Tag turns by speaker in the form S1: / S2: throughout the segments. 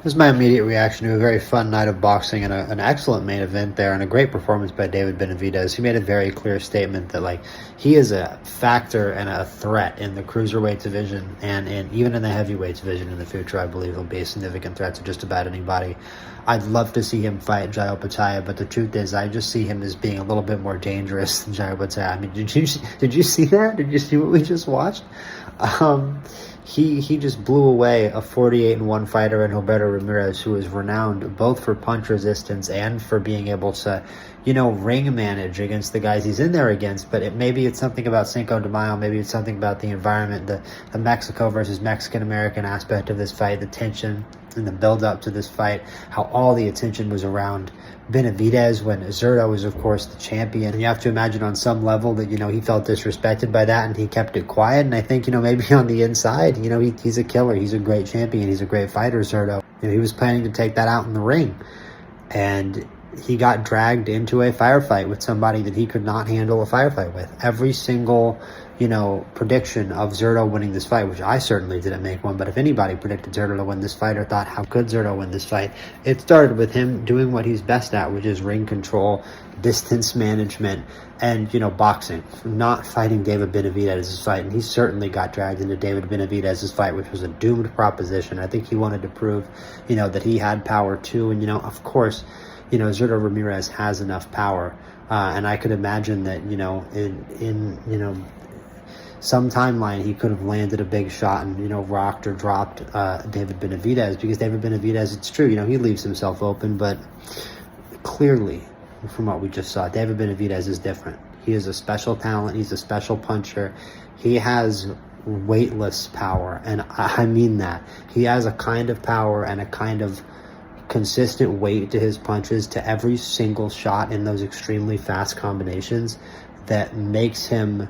S1: This is my immediate reaction to a very fun night of boxing and an excellent main event there, and a great performance by David Benavidez. He made a very clear statement that, like, he is a factor and a threat in the cruiserweight division, and even in the heavyweight division in the future. I believe he'll be a significant threat to just about anybody. I'd love to see him fight Jairo Pataya, but the truth is, I just see him as being a little bit more dangerous than Jairo Pataya. I mean, did you see that? Did you see what we just watched? He just blew away a 48-1 fighter in Zurdo Ramirez, who is renowned both for punch resistance and for being able to, ring manage against the guys he's in there against. But maybe it's something about Cinco De Mayo, maybe it's something about the environment, the Mexico versus Mexican-American aspect of this fight, the tension and the build-up to this fight, how all the attention was around Benavidez when Zurdo was, of course, the champion. And you have to imagine on some level that, he felt disrespected by that and he kept it quiet. And I think, maybe on the inside, he's a killer. He's a great champion. He's a great fighter, Zurdo. He was planning to take that out in the ring. And he got dragged into a firefight with somebody that he could not handle a firefight with. Every single, prediction of Zurdo winning this fight, which I certainly didn't make one, but if anybody predicted Zurdo to win this fight or thought, how could Zurdo win this fight, it started with him doing what he's best at, which is ring control, distance management, and, boxing, not fighting David Benavidez's fight. And he certainly got dragged into David Benavidez's fight, which was a doomed proposition. I think he wanted to prove, that he had power too. And, of course, Zurdo Ramirez has enough power. And I could imagine that, in some timeline, he could have landed a big shot and, rocked or dropped David Benavidez, because David Benavidez, it's true, he leaves himself open, but clearly, from what we just saw, David Benavidez is different. He is a special talent. He's a special puncher. He has weightless power, and I mean that. He has a kind of power and a kind of consistent weight to his punches, to every single shot in those extremely fast combinations, that makes him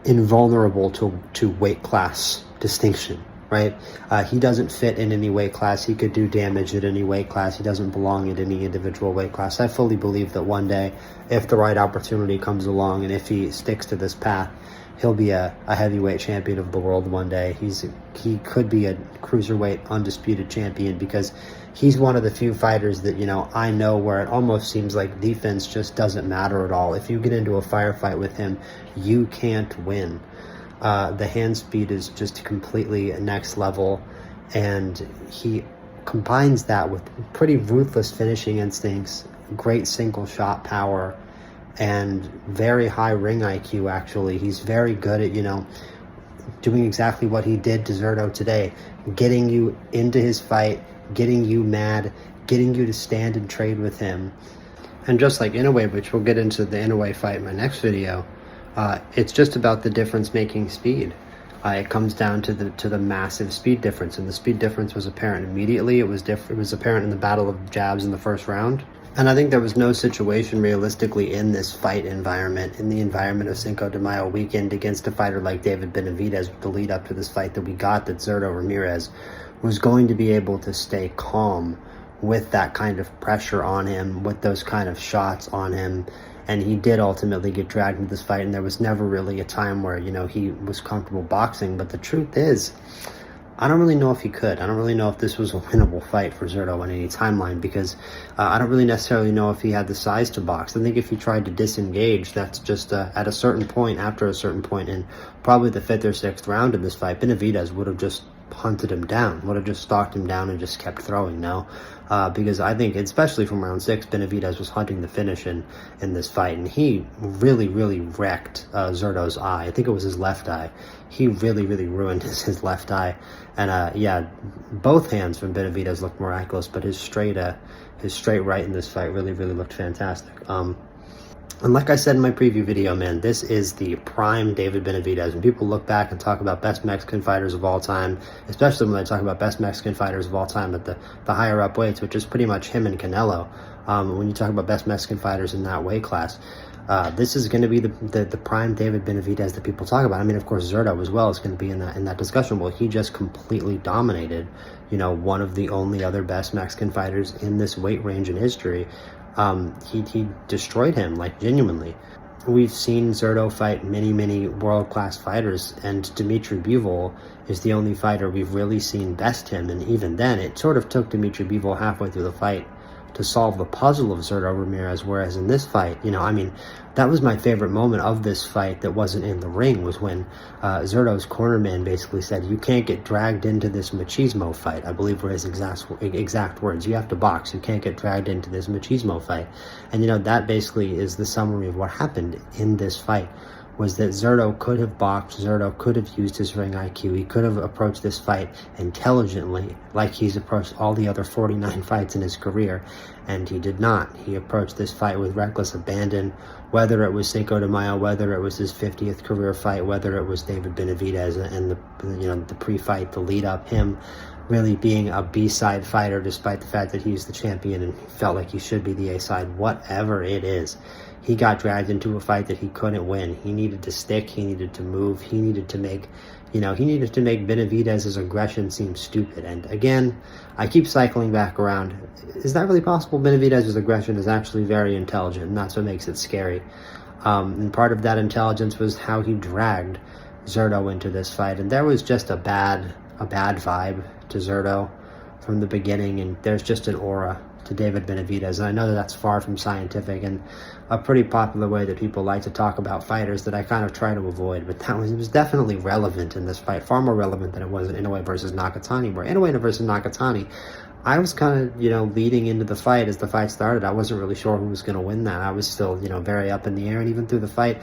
S1: invulnerable to weight class distinction, right? He doesn't fit in any weight class. He could do damage at any weight class. He doesn't belong at any individual weight class. I fully believe that one day, if the right opportunity comes along and if he sticks to this path, he'll be a heavyweight champion of the world one day. He could be a cruiserweight undisputed champion, because he's one of the few fighters that, I know where it almost seems like defense just doesn't matter at all. If you get into a firefight with him, you can't win. The hand speed is just completely next level, and he combines that with pretty ruthless finishing instincts, great single shot power, and very high ring IQ, actually. He's very good at, doing exactly what he did to Zurdo today, getting you into his fight, getting you mad, getting you to stand and trade with him. And just like Inoue, which we'll get into the Inoue fight in my next video, it's just about the difference-making speed. It comes down to the massive speed difference, and the speed difference was apparent immediately. It was apparent in the battle of jabs in the first round. And I think there was no situation realistically in this fight environment, in the environment of Cinco de Mayo weekend, against a fighter like David Benavidez, with the lead up to this fight that we got, that Zurdo Ramirez was going to be able to stay calm with that kind of pressure on him, with those kind of shots on him. And he did ultimately get dragged into this fight, and there was never really a time where, he was comfortable boxing. But the truth is, I don't really know if he could. I don't really know if this was a winnable fight for Zurdo on any timeline, because I don't really necessarily know if he had the size to box. I think if he tried to disengage, that's just at a certain point, after a certain point, in probably the 5th or 6th round in this fight, Benavidez would have just hunted him down, would have just stalked him down and just kept throwing now. Because I think, especially from round 6, Benavidez was hunting the finish in this fight, and he really, really wrecked Zurdo's eye. I think it was his left eye. He really, really ruined his left eye. And yeah, both hands from Benavidez looked miraculous, but his straight right in this fight really, really looked fantastic. And like I said in my preview video, man, this is the prime David Benavidez. When people look back and talk about best Mexican fighters of all time, especially when they talk about best Mexican fighters of all time at the higher up weights, which is pretty much him and Canelo, when you talk about best Mexican fighters in that weight class, this is going to be the prime David Benavidez that people talk about. I mean, of course, Zurdo as well is going to be in that discussion. Well, he just completely dominated, one of the only other best Mexican fighters in this weight range in history. He destroyed him, like, genuinely. we've seen Zurdo fight many world-class fighters, and Dmitry Bivol is the only fighter we've really seen best him, and even then, it sort of took Dmitry Bivol halfway through the fight to solve the puzzle of Zurdo Ramirez, whereas in this fight, I mean, that was my favorite moment of this fight that wasn't in the ring, was when Zurdo's cornerman basically said, "You can't get dragged into this machismo fight," I believe were his exact words. "You have to box. You can't get dragged into this machismo fight." And, that basically is the summary of what happened in this fight, was that Zurdo could have boxed, Zurdo could have used his ring IQ, he could have approached this fight intelligently, like he's approached all the other 49 fights in his career, and he did not. He approached this fight with reckless abandon, whether it was Cinco de Mayo, whether it was his 50th career fight, whether it was David Benavidez and the pre-fight, the lead-up, him really being a B-side fighter despite the fact that he's the champion and felt like he should be the A-side, whatever it is. He got dragged into a fight that he couldn't win. He needed to stick, he needed to move, he needed to make Benavidez's aggression seem stupid. And again, I keep cycling back around. Is that really possible? Benavidez's aggression is actually very intelligent, and that's what makes it scary. And part of that intelligence was how he dragged Zurdo into this fight. And there was just a bad vibe to Zurdo from the beginning, and there's just an aura to David Benavidez. And I know that that's far from scientific and a pretty popular way that people like to talk about fighters that I kind of try to avoid, but it was definitely relevant in this fight, far more relevant than it was in Inoue versus Nakatni, where Inoue versus Nakatni, I was kind of, leading into the fight as the fight started. I wasn't really sure who was going to win that. I was still, very up in the air, and even through the fight,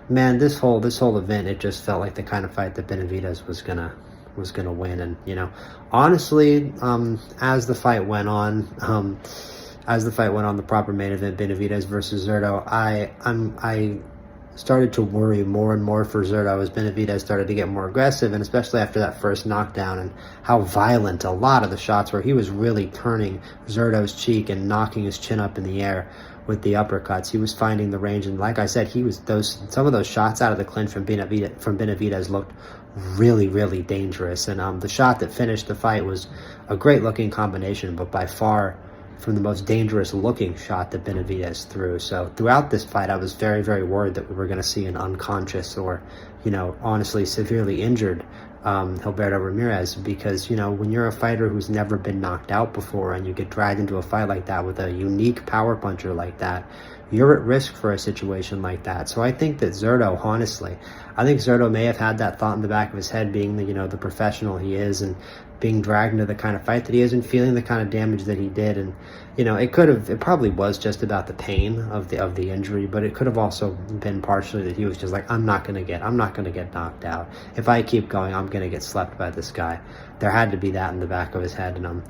S1: man, this whole event, it just felt like the kind of fight that Benavidez was gonna win. And honestly, as the fight went on, the proper main event, Benavidez versus Zurdo, I started to worry more and more for Zurdo as Benavidez started to get more aggressive, and especially after that first knockdown, and how violent a lot of the shots were. He was really turning Zurdo's cheek and knocking his chin up in the air with the uppercuts. He was finding the range, and like I said, some of those shots out of the clinch from Benavidez looked really dangerous. And the shot that finished the fight was a great looking combination, but by far from the most dangerous looking shot that Benavidez threw. So throughout this fight, I was very worried that we were going to see an unconscious or, honestly severely injured Gilberto Ramirez, because, when you're a fighter who's never been knocked out before and you get dragged into a fight like that with a unique power puncher like that, you're at risk for a situation like that. So I think that Zurdo, honestly, may have had that thought in the back of his head, being the professional he is and being dragged into the kind of fight that he is and feeling the kind of damage that he did. And it probably was just about the pain of the injury, but it could have also been partially that he was just like, I'm not gonna get knocked out. If I keep going, I'm gonna get slept by this guy. There had to be that in the back of his head. And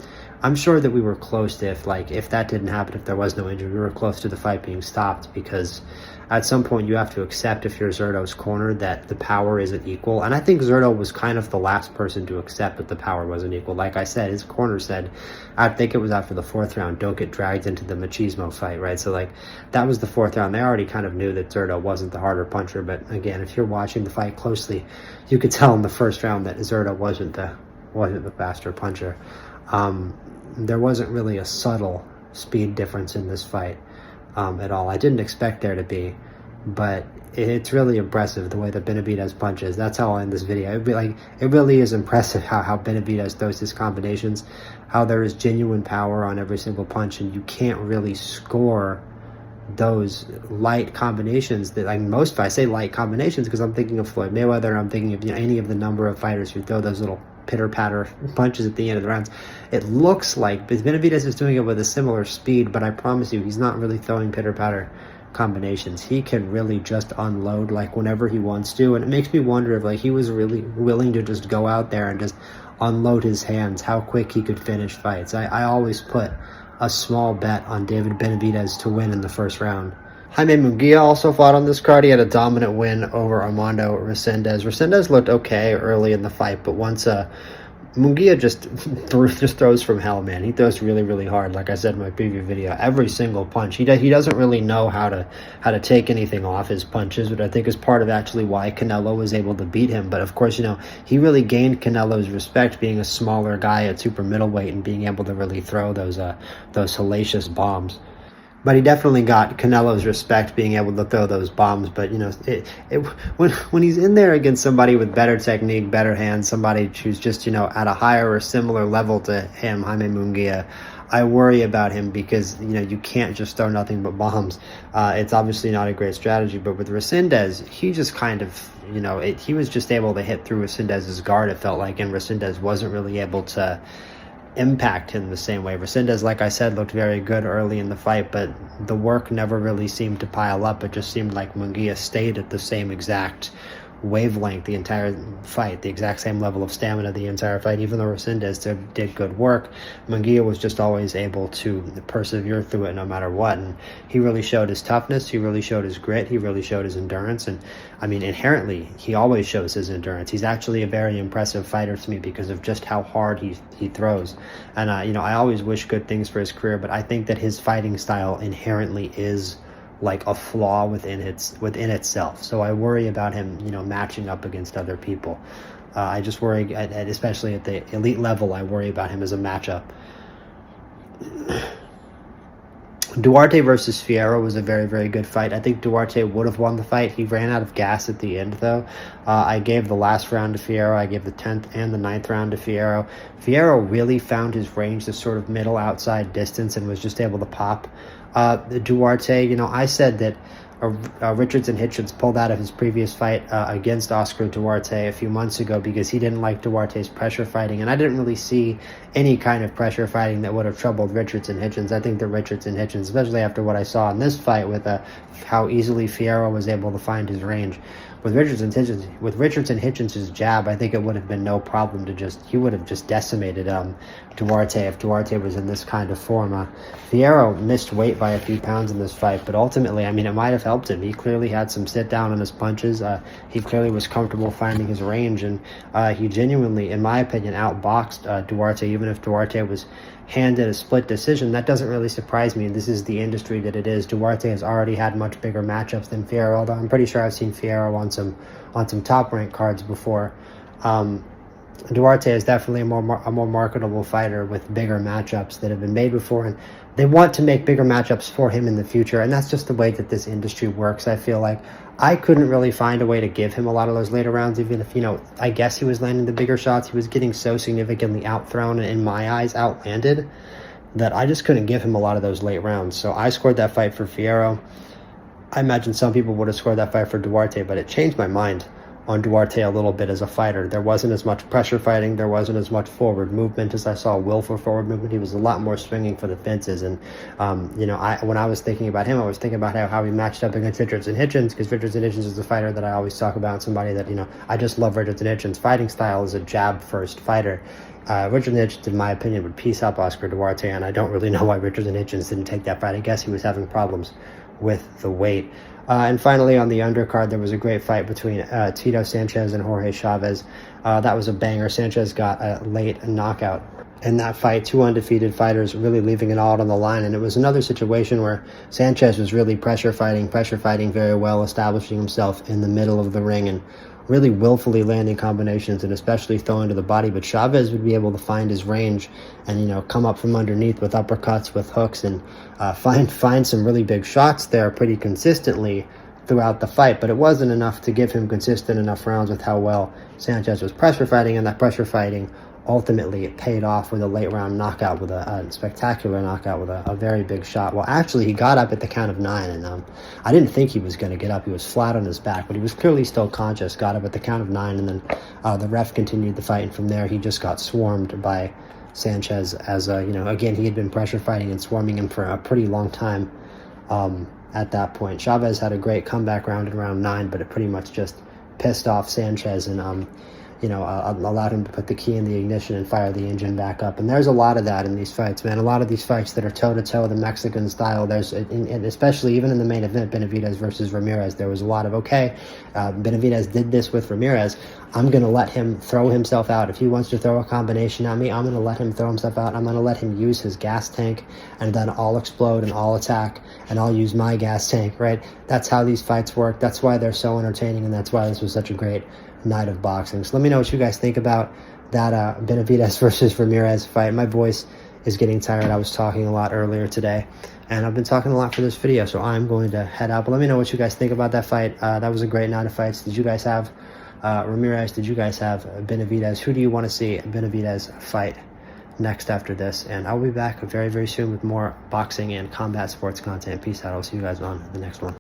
S1: I'm sure that we were close to, if that didn't happen, if there was no injury, we were close to the fight being stopped, because at some point you have to accept, if you're Zurdo's corner, that the power isn't equal. And I think Zurdo was kind of the last person to accept that the power wasn't equal. Like I said, his corner said, I think it was after the fourth round, don't get dragged into the machismo fight, right? So that was the fourth round. They already kind of knew that Zurdo wasn't the harder puncher. But again, if you're watching the fight closely, you could tell in the first round that Zurdo wasn't the faster puncher. There wasn't really a subtle speed difference in this fight at all. I didn't expect there to be, but it's really impressive the way that Benavidez punches. That's how I'll end this video. It really is impressive how Benavidez throws his combinations, how there is genuine power on every single punch, and you can't really score those light combinations that, I say light combinations because I'm thinking of Floyd Mayweather, I'm thinking of any of the number of fighters who throw those little pitter-patter punches at the end of the rounds. It looks like Benavidez is doing it with a similar speed, but I promise you, he's not really throwing pitter-patter combinations. He can really just unload whenever he wants to, and it makes me wonder if he was really willing to just go out there and just unload his hands, how quick he could finish fights. I always put a small bet on David Benavidez to win in the first round. Jaime Munguia also fought on this card. He had a dominant win over Armando Resendez. Resendez looked okay early in the fight, but once Munguia just throws from hell, man. He throws really hard. Like I said in my preview video, every single punch. He doesn't really know how to take anything off his punches, but I think is part of actually why Canelo was able to beat him. But of course, he really gained Canelo's respect being a smaller guy at super middleweight and being able to really throw those hellacious bombs. But he definitely got Canelo's respect being able to throw those bombs. But, you know, when he's in there against somebody with better technique, better hands, somebody who's just, you know, at a higher or similar level to him, Jaime Munguia, I worry about him because, you know, you can't just throw nothing but bombs. It's obviously not a great strategy. But with Resendez, he just kind of, you know, he was just able to hit through Resendez's guard, it felt like, and Resendez wasn't really able to impact him the same way. Resendez, like I said, looked very good early in the fight, but the work never really seemed to pile up. It just seemed like Munguia stayed at the same exact wavelength the entire fight, the exact same level of stamina the entire fight. Even though Resendez did good work, Munguia was just always able to persevere through it no matter what. And he really showed his toughness, he really showed his grit, he really showed his endurance. And I mean, inherently, he always shows his endurance. He's actually a very impressive fighter to me because of just how hard he throws. And you know, I always wish good things for his career, but I think that his fighting style inherently is like a flaw within itself. So I worry about him, you know, matching up against other people. I just worry, especially at the elite level, I worry about him as a matchup. Duarte versus Fierro was a very, very good fight. I think Duarte would have won the fight. He ran out of gas at the end, though. I gave the last round to Fierro. I gave the 10th and the 9th round to Fierro. Fierro really found his range, the sort of middle outside distance, and was just able to pop. Duarte, you know, I said that Richards and Hitchens pulled out of his previous fight against Oscar Duarte a few months ago because he didn't like Duarte's pressure fighting, and I didn't really see any kind of pressure fighting that would have troubled Richards and Hitchens. I think that Richards and Hitchens, especially after what I saw in this fight with how easily Fierro was able to find his range, with Richards and Hitchens' jab, I think it would have been no problem to he would have just decimated Duarte if Duarte was in this kind of form. Fierro missed weight by a few pounds in this fight, but ultimately, I mean, it might have helped him. He clearly had some sit down on his punches. He clearly was comfortable finding his range, and he genuinely, in my opinion, outboxed Duarte. Even if Duarte was handed a split decision, that doesn't really surprise me. This is the industry that it is. Duarte has already had much bigger matchups than Fierro, although I'm pretty sure I've seen Fierro on some top ranked cards before. Duarte is definitely a more marketable fighter with bigger matchups that have been made before, and they want to make bigger matchups for him in the future, and that's just the way that this industry works. I feel like I couldn't really find a way to give him a lot of those later rounds, even if, you know, I guess he was landing the bigger shots. He was getting so significantly outthrown and, in my eyes, outlanded, that I just couldn't give him a lot of those late rounds. So I scored that fight for Fierro. I imagine some people would have scored that fight for Duarte, but it changed my mind on Duarte a little bit as a fighter. There wasn't as much pressure fighting. There wasn't as much forward movement as I saw Will for forward movement. He was a lot more swinging for the fences. And, you know, when I was thinking about him, I was thinking about how he matched up against Richards and Hitchens, because Richards and Hitchens is a fighter that I always talk about, and somebody that, you know, I just love Richards and Hitchens' fighting style as a jab-first fighter. Richards and Hitchens, in my opinion, would piece up Oscar Duarte, and I don't really know why Richards and Hitchens didn't take that fight. I guess he was having problems with the weight. And finally, on the undercard, there was a great fight between Tito Sanchez and Jorge Chavez. That was a banger. Sanchez got a late knockout in that fight. Two undefeated fighters really leaving it all on the line. And it was another situation where Sanchez was really pressure fighting very well, establishing himself in the middle of the ring and really willfully landing combinations and especially throwing to the body. But Chavez would be able to find his range and, you know, come up from underneath with uppercuts, with hooks, and find some really big shots there pretty consistently throughout the fight. But it wasn't enough to give him consistent enough rounds with how well Sanchez was pressure fighting, and that pressure fighting ultimately it paid off with a late round knockout, with a spectacular knockout with a very big shot. Well, actually, he got up at the count of 9, and I didn't think he was going to get up. He was flat on his back, but he was clearly still conscious, got up at the count of 9, and then the ref continued the fight, and from there he just got swarmed by Sanchez as, you know, again, he had been pressure fighting and swarming him for a pretty long time at that point. Chavez had a great comeback round in round 9, but it pretty much just pissed off Sanchez and you know, allowed him to put the key in the ignition and fire the engine back up. And there's a lot of that in these fights, man. A lot of these fights that are toe-to-toe, the Mexican style, there's, and especially even in the main event, Benavidez versus Ramirez, there was a lot of, okay, Benavidez did this with Ramirez. I'm going to let him throw himself out. If he wants to throw a combination at me, I'm going to let him throw himself out. I'm going to let him use his gas tank, and then I'll explode and I'll attack, and I'll use my gas tank, right? That's how these fights work. That's why they're so entertaining, and that's why this was such a great night of boxing. So let me know what you guys think about that Benavidez versus Ramirez fight. My voice is getting tired. I was talking a lot earlier today, and I've been talking a lot for this video, so I'm going to head out. But let me know what you guys think about that fight. That was a great night of fights. Did you guys have Ramirez? Did you guys have Benavidez? Who do you want to see Benavidez fight next after this? And I'll be back very, very soon with more boxing and combat sports content. Peace out. I'll see you guys on the next one.